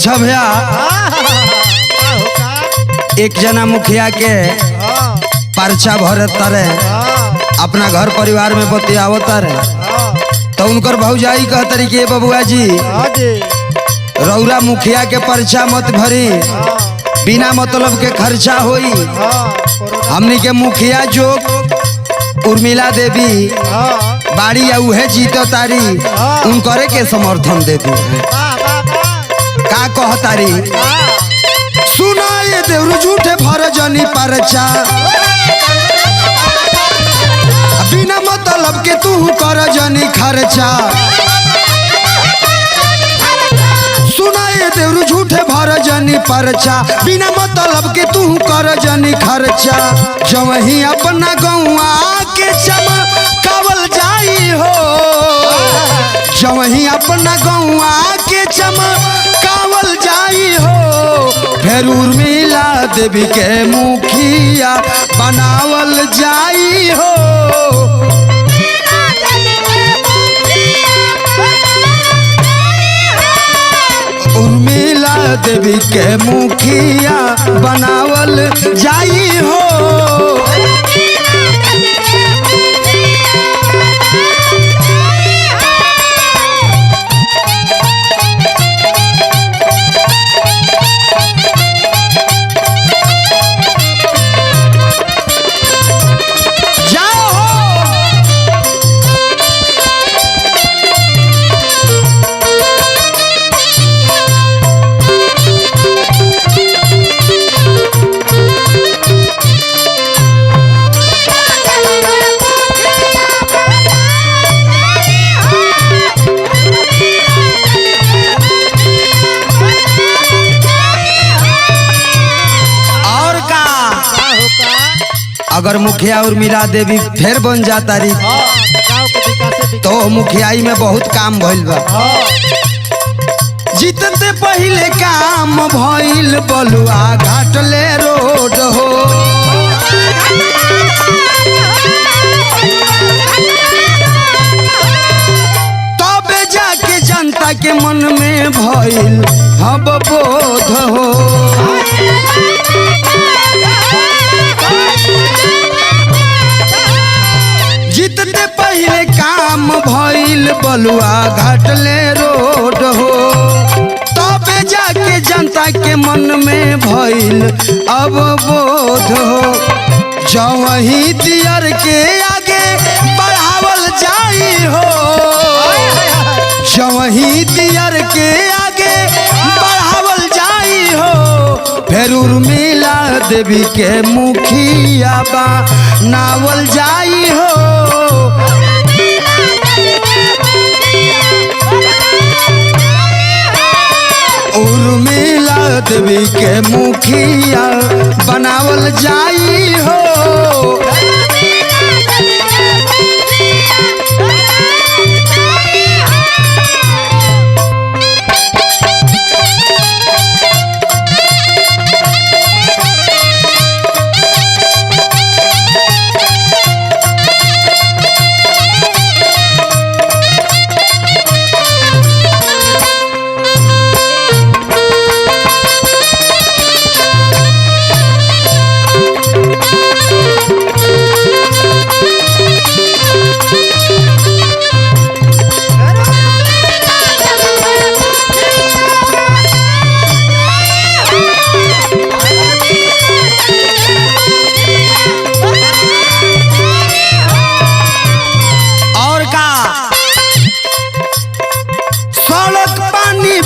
अच्छा भैया एक जना मुखिया के पर्चा भरे तारे अपना घर परिवार में बतियावत तारे तो उनकर भौजाई कह तरी के बबुआ जी रौरा मुखिया के पर्चा मत भरी बिना मतलब के खर्चा होई हमनी के मुखिया जो उर्मिला देवी बाड़ी या उहे जीतो तारी उनकरे के समर्थन दे दू का कह तारी सुनाए देवरु झूठे भरजनी परचा बिना मतलब के तू कर जनी खर्चा सुनाए देवरु झूठे भरजनी परचा बिना मतलब के तू कर जनी खर्चा जब ही अपना गौआ के चमकावल जाई हो जब ही अपना गौआ के चमकावल जाई हो फिर उर्मिला देवी के मुखिया बनावल जाई हो उर्मिला देवी के मुखिया बनावल जाई हो अगर मुखिया उर्मिला देवी फिर बन जाता रही तो मुखियाई में बहुत काम भइल बा जीतते पहले काम भइल बलुआ घाटले रोड हो तबे जाके जनता के मन में भइल अब बोध हो जीतते पहले काम भइल बलुआ घाटले रोड हो तबे जाके जनता के मन में भइल अब बोध हो जवही दियर के आगे बढ़ावल जाई हो जवही दियर के आगे बढ़ावल जाई हो फिर उर्मिला देवी के मुखिया बनावल जाई हो उर्मिला देवी के मुखिया बनावल जाई हो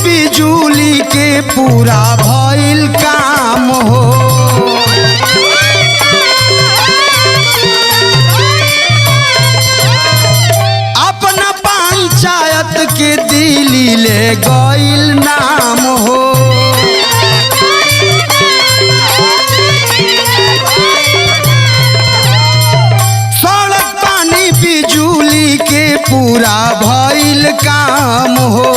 बिजुली के पूरा भइल काम हो अपना पंचायत के दिल्ली ले गइल नाम हो सड़क पानी बिजुली के पूरा भइल काम हो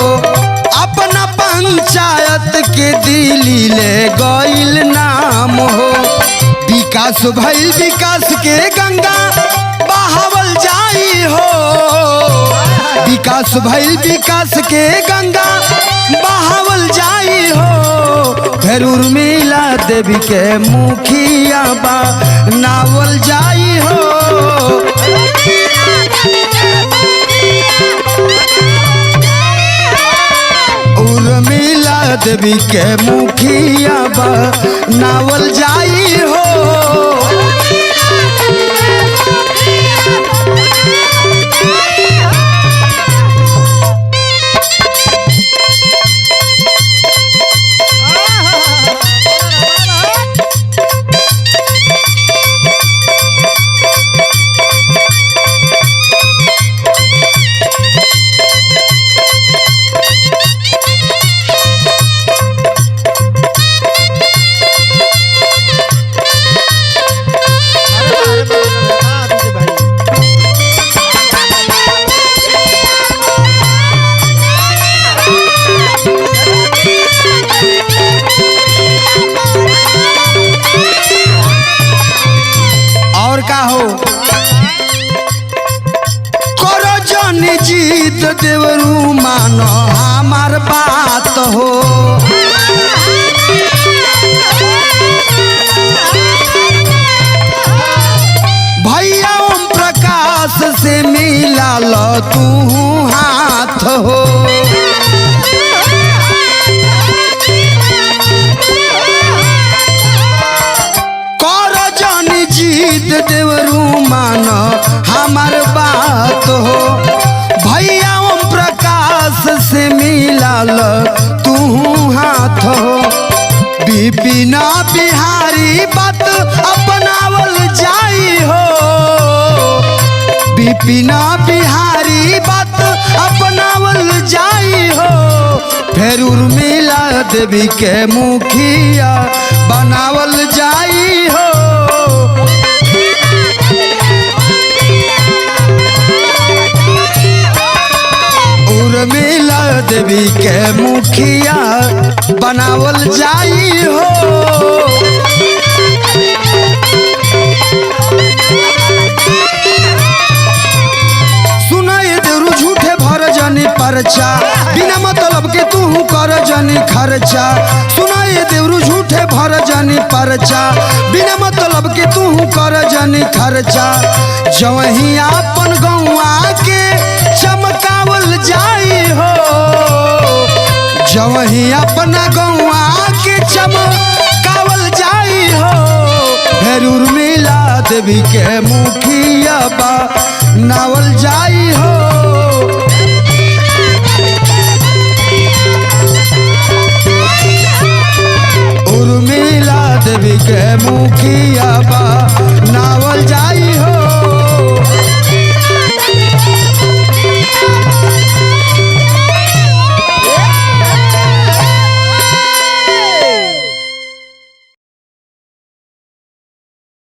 अपना पंचायत के दिल्ली ले गइल नाम हो विकास भइल विकास के गंगा बहावल जाई हो विकास भइल विकास के गंगा बहावल जाई हो फिर उर्मिला देवी के मुखिया बनावल जाई हो उर्मिला देवी के मुखिया बनावल जाई हो और का हो करो जनी जीत देवरू मानो हमार बात हो भैया ओम प्रकाश से मिला लो तू हाथ हो जीत देवरू मानो हमार बात हो भैया ओम प्रकाश से मिला लो तू हाथ हो बिपिना बिहारी बात अपनावल जाई हो बिपिना बिहारी बात अपनावल जाई हो फिर उर्मिला देवी के मुखिया बनावल जाई हो उर्मिला देवी के मुखिया बनावल जाई हो सुनाई देवरू झूठे भर जनी परचा बिना मतलब के तू कर जनी खर्चा सुनाई देवरू झूठे भर जनी परचा बिना मतलब के तू कर जनी खर्चा जवही अपन गौआ के चमकावल जाई हो जवही अपना गौआ के चमकावल जाई हो फिर उर्मिला देवी के मुखिया